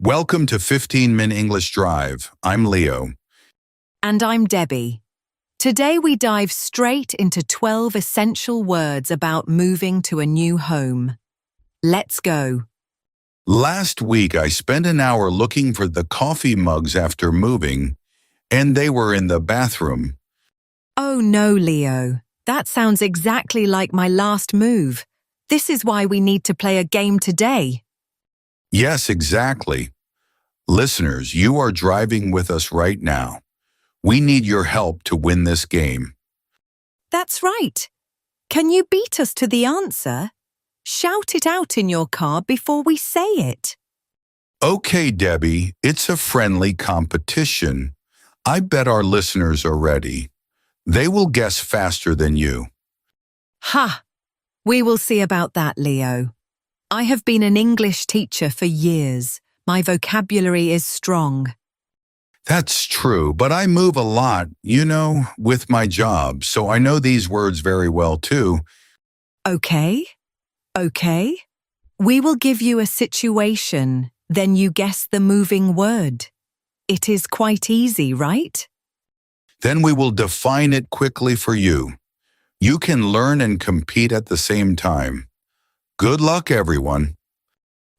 Welcome to 15-Minute English Drive. I'm Leo. And I'm Debbie. Today we dive straight into 12 essential words about moving to a new home. Let's go. Last week I spent an hour looking for the coffee mugs after moving, and they were in the bathroom. Oh no, Leo. That sounds exactly like my last move. This is why we need to play a game today. Yes, exactly. Listeners, you are driving with us right now. We need your help to win this game. That's right. Can you beat us to the answer? Shout it out in your car before we say it. Okay, Debbie, it's a friendly competition. I bet our listeners are ready. They will guess faster than you. Ha! We will see about that, Leo. I have been an English teacher for years. My vocabulary is strong. That's true, but I move a lot, with my job, so I know these words very well too. Okay. We will give you a situation, then you guess the moving word. It is quite easy, right? Then we will define it quickly for you. You can learn and compete at the same time. Good luck, everyone.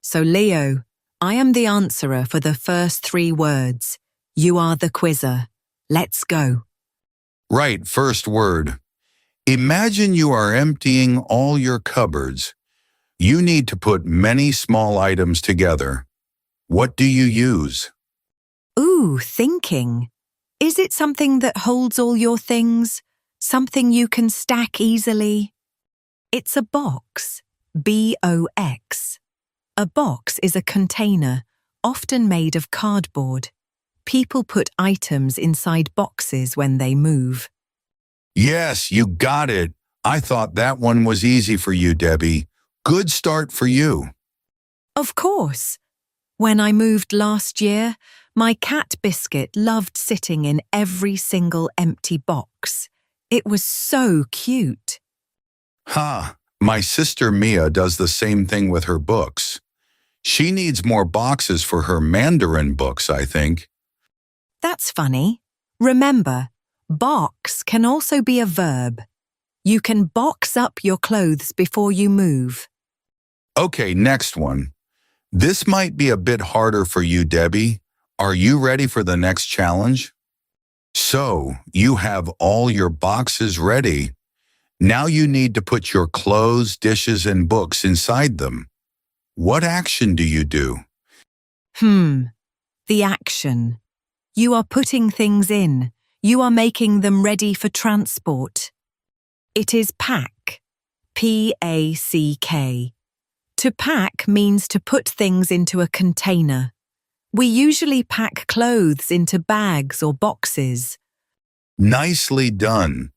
So, Leo, I am the answerer for the first 3 words. You are the quizzer. Let's go. Right, first word. Imagine you are emptying all your cupboards. You need to put many small items together. What do you use? Ooh, thinking. Is it something that holds all your things? Something you can stack easily? It's a box. b(X). A box is a container, often made of cardboard. People put items inside boxes when they move. Yes, you got it. I thought that one was easy for you, Debbie. Good start for you. Of course. When I moved last year, my cat Biscuit loved sitting in every single empty box. It was so cute. Ha! My sister Mia does the same thing with her books. She needs more boxes for her Mandarin books, I think. That's funny. Remember, box can also be a verb. You can box up your clothes before you move. Okay, next one. This might be a bit harder for you, Debbie. Are you ready for the next challenge? So, you have all your boxes ready. Now you need to put your clothes, dishes, and books inside them. What action do you do? The action. You are putting things in. You are making them ready for transport. It is pack. P-A-C-K. To pack means to put things into a container. We usually pack clothes into bags or boxes. Nicely done.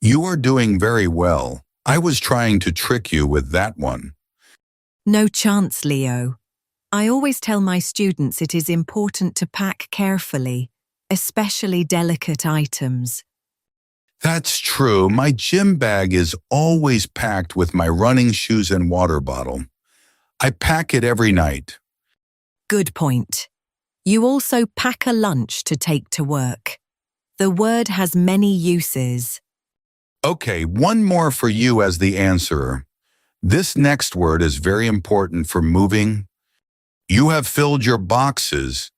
You are doing very well. I was trying to trick you with that one. No chance, Leo. I always tell my students it is important to pack carefully, especially delicate items. That's true. My gym bag is always packed with my running shoes and water bottle. I pack it every night. Good point. You also pack a lunch to take to work. The word has many uses. Okay, one more for you as the answerer. This next word is very important for moving. You have filled your boxes.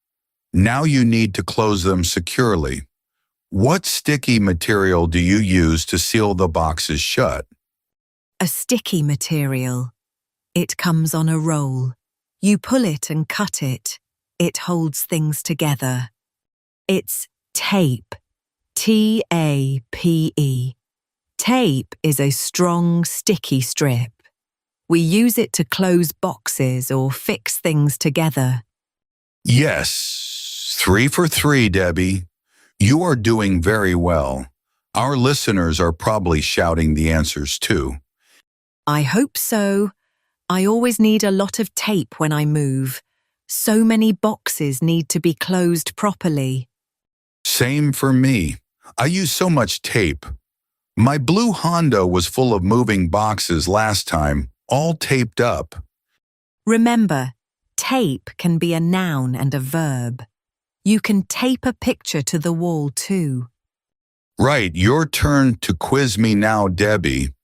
Now you need to close them securely. What sticky material do you use to seal the boxes shut? A sticky material. It comes on a roll. You pull it and cut it. It holds things together. It's tape. T-A-P-E. Tape is a strong, sticky strip. We use it to close boxes or fix things together. Yes, 3 for 3, Debbie. You are doing very well. Our listeners are probably shouting the answers too. I hope so. I always need a lot of tape when I move. So many boxes need to be closed properly. Same for me. I use so much tape. My blue Honda was full of moving boxes last time, all taped up. Remember, tape can be a noun and a verb. You can tape a picture to the wall too. Right, your turn to quiz me now, Debbie.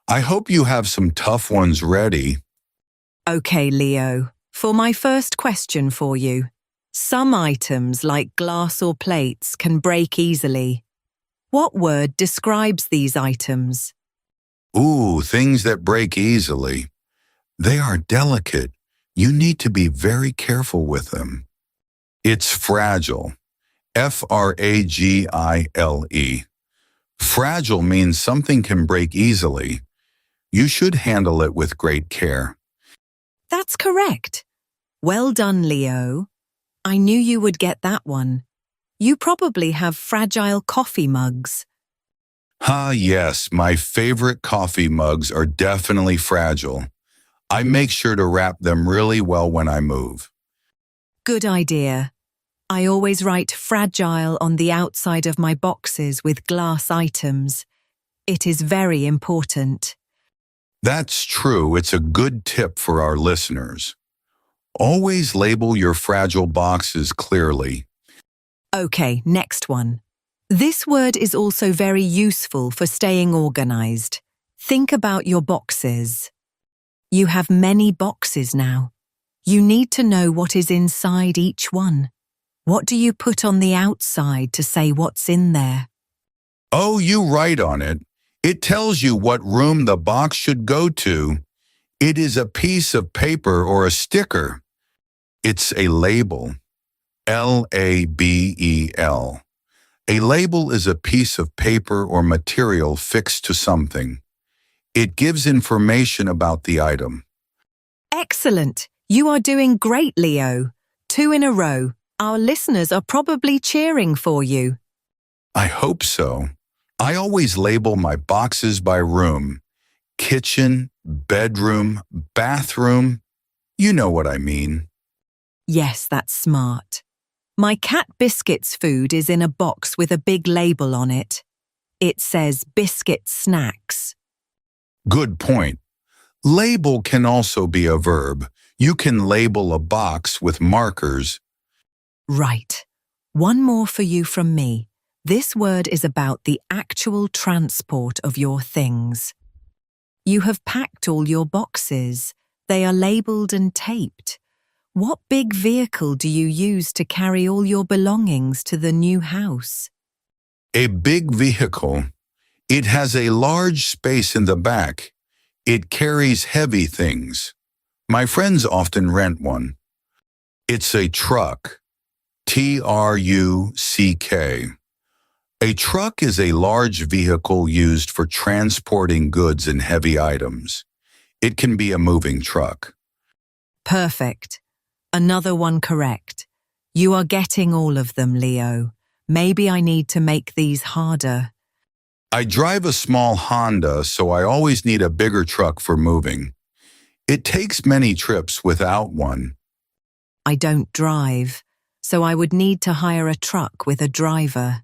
I hope you have some tough ones ready. Okay, Leo, for my first question for you. Some items like glass or plates can break easily. What word describes these items? Ooh, things that break easily. They are delicate. You need to be very careful with them. It's fragile. Fragile. Fragile means something can break easily. You should handle it with great care. That's correct. Well done, Leo. I knew you would get that one. You probably have fragile coffee mugs. Yes, my favorite coffee mugs are definitely fragile. I make sure to wrap them really well when I move. Good idea. I always write fragile on the outside of my boxes with glass items. It is very important. That's true. It's a good tip for our listeners. Always label your fragile boxes clearly. Okay, next one. This word is also very useful for staying organized. Think about your boxes. You have many boxes now. You need to know what is inside each one. What do you put on the outside to say what's in there? Oh, you write on it. It tells you what room the box should go to. It is a piece of paper or a sticker. It's a label. Label. A label is a piece of paper or material fixed to something. It gives information about the item. Excellent. You are doing great, Leo. 2 in a row. Our listeners are probably cheering for you. I hope so. I always label my boxes by room. Kitchen, bedroom, bathroom. You know what I mean. Yes, that's smart. My cat Biscuit's food is in a box with a big label on it. It says Biscuit Snacks. Good point. Label can also be a verb. You can label a box with markers. Right. One more for you from me. This word is about the actual transport of your things. You have packed all your boxes. They are labelled and taped. What big vehicle do you use to carry all your belongings to the new house? A big vehicle. It has a large space in the back. It carries heavy things. My friends often rent one. It's a truck. Truck. A truck is a large vehicle used for transporting goods and heavy items. It can be a moving truck. Perfect. Another one correct. You are getting all of them, Leo. Maybe I need to make these harder. I drive a small Honda, so I always need a bigger truck for moving. It takes many trips without one. I don't drive, so I would need to hire a truck with a driver.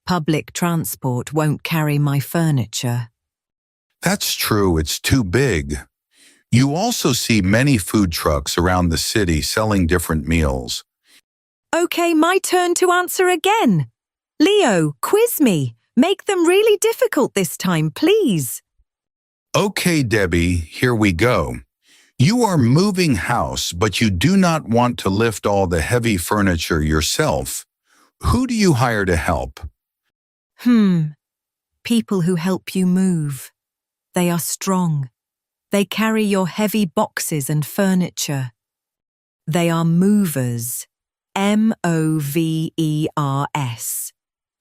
Public transport won't carry my furniture. That's true, it's too big. You also see many food trucks around the city selling different meals. Okay, my turn to answer again. Leo, quiz me. Make them really difficult this time, please. Okay, Debbie, here we go. You are moving house, but you do not want to lift all the heavy furniture yourself. Who do you hire to help? People who help you move. They are strong. They carry your heavy boxes and furniture. They are movers. Movers.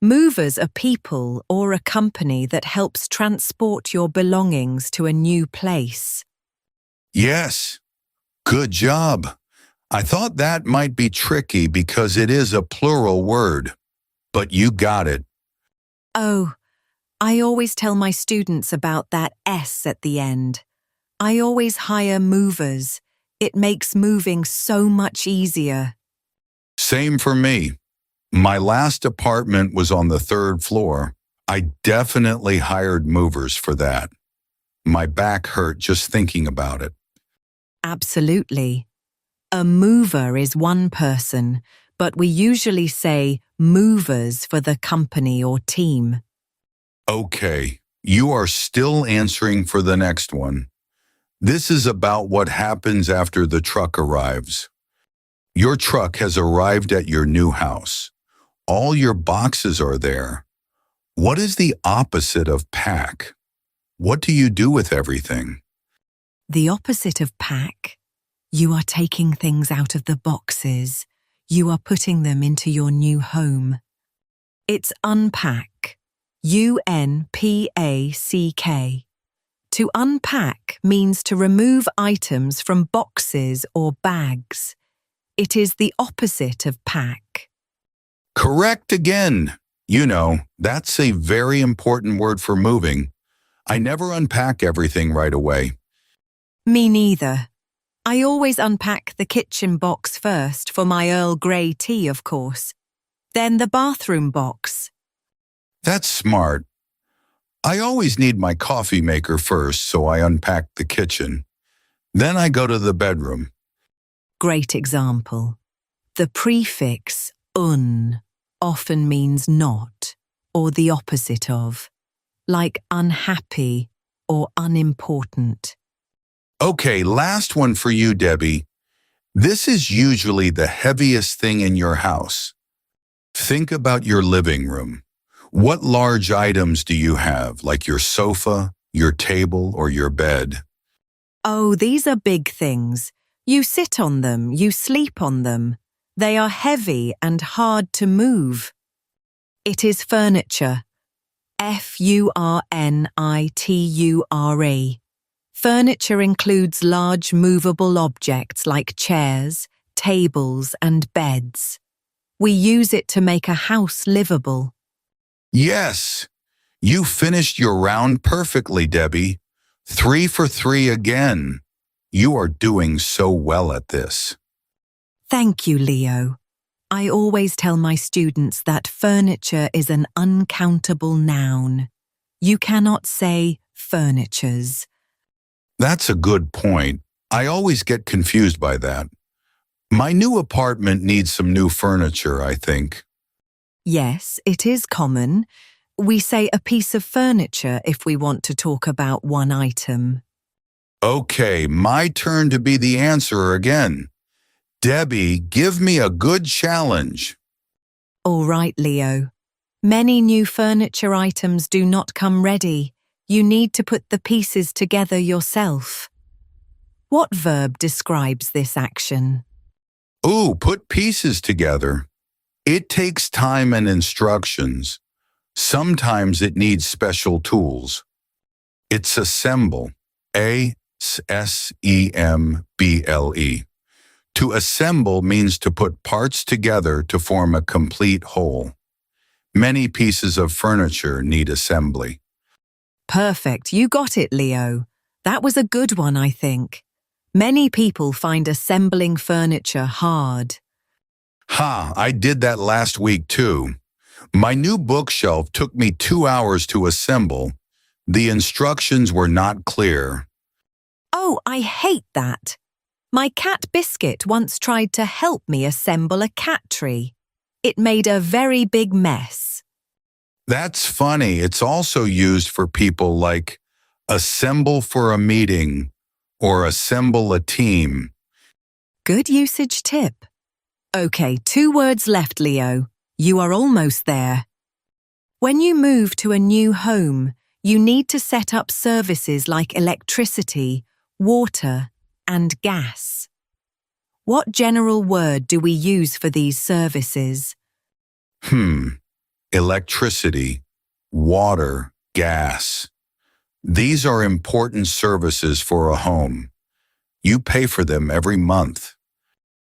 Movers are people or a company that helps transport your belongings to a new place. Yes, good job. I thought that might be tricky because it is a plural word, but you got it. Oh, I always tell my students about that S at the end. I always hire movers. It makes moving so much easier. Same for me. My last apartment was on the 3rd floor. I definitely hired movers for that. My back hurt just thinking about it. Absolutely. A mover is one person, but we usually say movers for the company or team. Okay, you are still answering for the next one. This is about what happens after the truck arrives. Your truck has arrived at your new house. All your boxes are there. What is the opposite of pack? What do you do with everything? The opposite of pack. You are taking things out of the boxes. You are putting them into your new home. It's unpack. U-N-P-A-C-K. To unpack means to remove items from boxes or bags. It is the opposite of pack. Correct again. You know, that's a very important word for moving. I never unpack everything right away. Me neither. I always unpack the kitchen box first for my Earl Grey tea, of course. Then the bathroom box. That's smart. I always need my coffee maker first, so I unpack the kitchen. Then I go to the bedroom. Great example. The prefix un often means not, or the opposite of, like unhappy or unimportant. Okay, last one for you, Debbie. This is usually the heaviest thing in your house. Think about your living room. What large items do you have, like your sofa, your table, or your bed? Oh, these are big things. You sit on them, you sleep on them. They are heavy and hard to move. It is furniture. F-U-R-N-I-T-U-R-E. Furniture includes large movable objects like chairs, tables, and beds. We use it to make a house livable. Yes, you finished your round perfectly, Debbie. 3 for 3 again. You are doing so well at this. Thank you, Leo. I always tell my students that furniture is an uncountable noun. You cannot say furnitures. That's a good point. I always get confused by that. My new apartment needs some new furniture, I think. Yes, it is common. We say a piece of furniture if we want to talk about one item. Okay, my turn to be the answerer again. Debbie, give me a good challenge. All right, Leo. Many new furniture items do not come ready. You need to put the pieces together yourself. What verb describes this action? Ooh, put pieces together. It takes time and instructions. Sometimes it needs special tools. It's assemble. A-S-E-M-B-L-E. To assemble means to put parts together to form a complete whole. Many pieces of furniture need assembly. Perfect, you got it, Leo. That was a good one, I think. Many people find assembling furniture hard. Ha, I did that last week too. My new bookshelf took me 2 hours to assemble. The instructions were not clear. Oh, I hate that. My cat Biscuit once tried to help me assemble a cat tree. It made a very big mess. That's funny. It's also used for people like assemble for a meeting or assemble a team. Good usage tip. Okay, 2 words left, Leo. You are almost there. When you move to a new home, you need to set up services like electricity, water, and gas. What general word do we use for these services? Electricity, water, gas. These are important services for a home. You pay for them every month.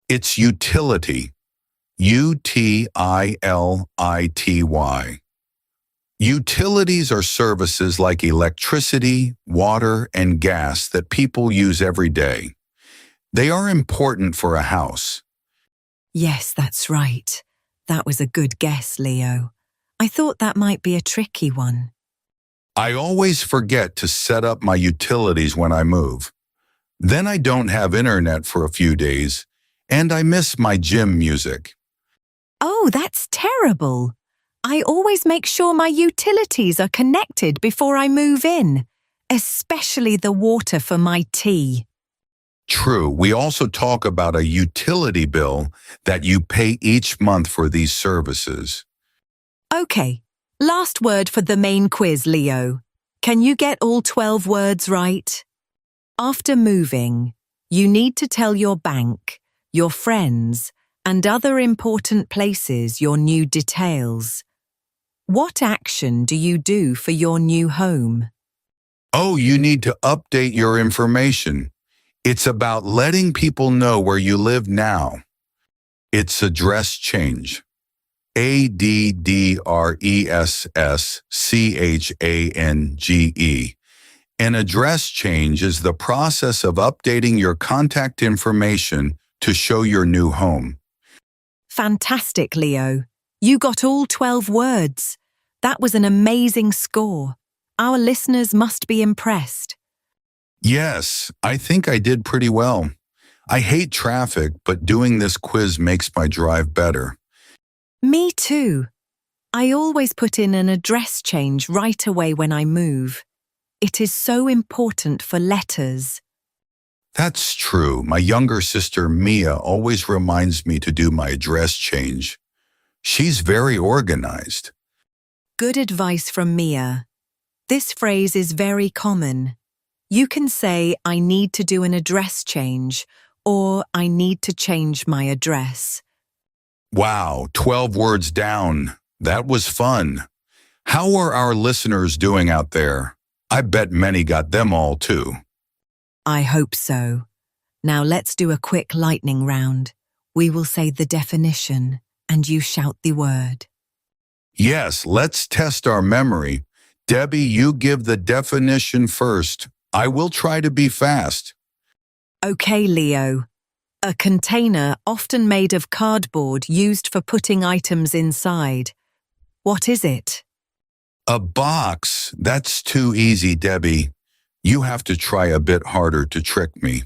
It's utility. U-T-I-L-I-T-Y. Utilities are services like electricity, water, and gas that people use every day. They are important for a house. Yes, that's right. That was a good guess, Leo. I thought that might be a tricky one. I always forget to set up my utilities when I move. Then I don't have internet for a few days, And I miss my gym music. Oh, that's terrible. I always make sure my utilities are connected before I move in, especially the water for my tea. True, we also talk about a utility bill that you pay each month for these services. Okay, last word for the main quiz, Leo. Can you get all 12 words right? After moving, you need to tell your bank, your friends, and other important places your new details. What action do you do for your new home? Oh, you need to update your information. It's about letting people know where you live now. It's address change. ADDRESSCHANGE. An address change is the process of updating your contact information to show your new home. Fantastic, Leo. You got all 12 words. That was an amazing score. Our listeners must be impressed. Yes, I think I did pretty well. I hate traffic, but doing this quiz makes my drive better. Me too. I always put in an address change right away when I move. It is so important for letters. That's true. My younger sister, Mia, always reminds me to do my address change. She's very organized. Good advice from Mia. This phrase is very common. You can say, I need to do an address change, or I need to change my address. Wow, 12 words down. That was fun. How are our listeners doing out there? I bet many got them all too. I hope so. Now let's do a quick lightning round. We will say the definition, and you shout the word. Yes, let's test our memory. Debbie, you give the definition first. I will try to be fast. Okay, Leo. A container often made of cardboard used for putting items inside. What is it? A box. That's too easy, Debbie. You have to try a bit harder to trick me.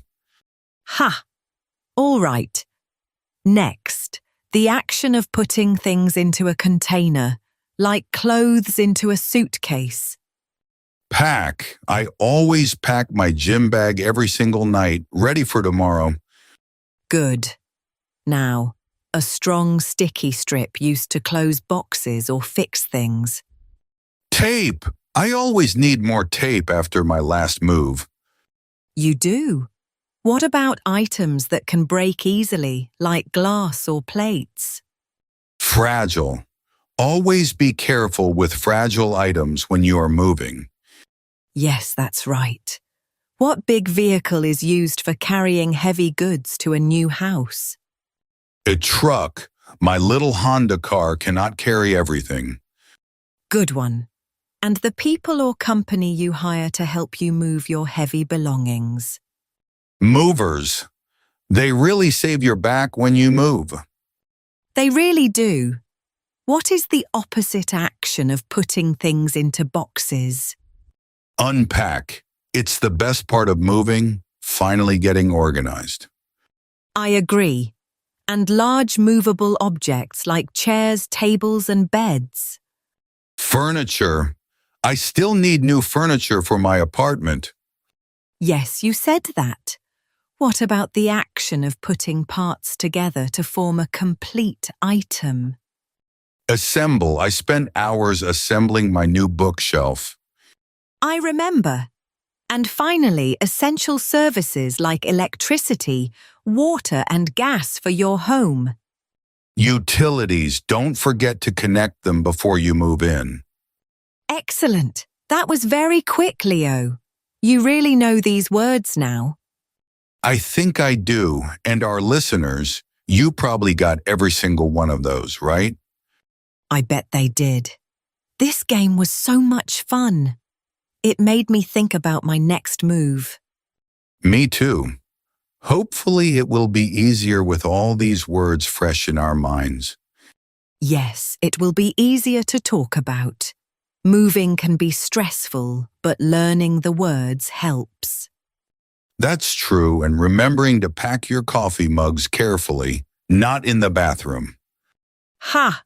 Ha! All right. Next, the action of putting things into a container, like clothes into a suitcase. Pack. I always pack my gym bag every single night, ready for tomorrow. Good. Now, a strong sticky strip used to close boxes or fix things. Tape. I always need more tape after my last move. You do. What about items that can break easily, like glass or plates? Fragile. Always be careful with fragile items when you are moving. Yes, that's right. What big vehicle is used for carrying heavy goods to a new house? A truck. My little Honda car cannot carry everything. Good one. And the people or company you hire to help you move your heavy belongings. Movers. They really save your back when you move. They really do. What is the opposite action of putting things into boxes? Unpack. It's the best part of moving, finally getting organized. I agree. And large movable objects like chairs, tables, and beds. Furniture. I still need new furniture for my apartment. Yes, you said that. What about the action of putting parts together to form a complete item? Assemble. I spent hours assembling my new bookshelf. I remember. And finally, essential services like electricity, water, and gas for your home. Utilities. Don't forget to connect them before you move in. Excellent. That was very quick, Leo. You really know these words now. I think I do, and our listeners, you probably got every single one of those, right? I bet they did. This game was so much fun. It made me think about my next move. Me too. Hopefully it will be easier with all these words fresh in our minds. Yes, it will be easier to talk about. Moving can be stressful, but learning the words helps. That's true, and remembering to pack your coffee mugs carefully, not in the bathroom. Ha!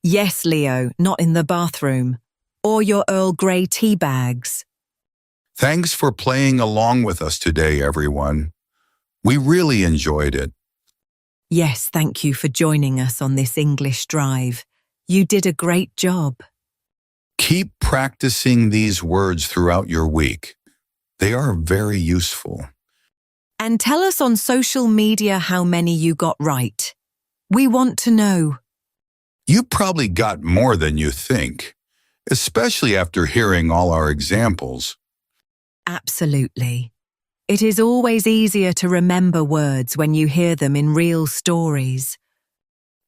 Yes, Leo, not in the bathroom. Or your Earl Grey tea bags. Thanks for playing along with us today, everyone. We really enjoyed it. Yes, thank you for joining us on this English drive. You did a great job. Keep practicing these words throughout your week. They are very useful. And tell us on social media how many you got right. We want to know. You probably got more than you think, especially after hearing all our examples. Absolutely. It is always easier to remember words when you hear them in real stories.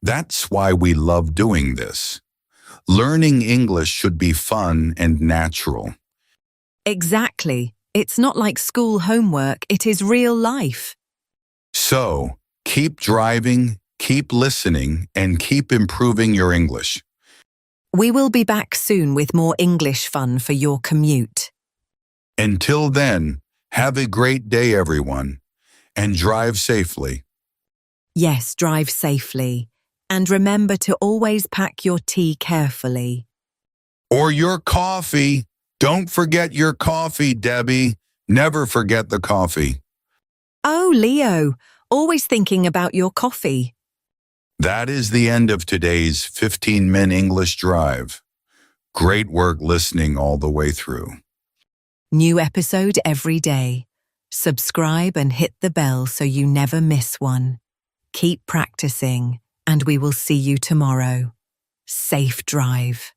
That's why we love doing this. Learning English should be fun and natural. Exactly. It's not like school homework, it is real life. So, keep driving, keep listening, and keep improving your English. We will be back soon with more English fun for your commute. Until then, have a great day, everyone, and drive safely. Yes, drive safely. And remember to always pack your tea carefully. Or your coffee. Don't forget your coffee, Debbie. Never forget the coffee. Oh, Leo, always thinking about your coffee. That is the end of today's 15-minute English drive. Great work listening all the way through. New episode every day. Subscribe and hit the bell so you never miss one. Keep practicing, and we will see you tomorrow. Safe drive.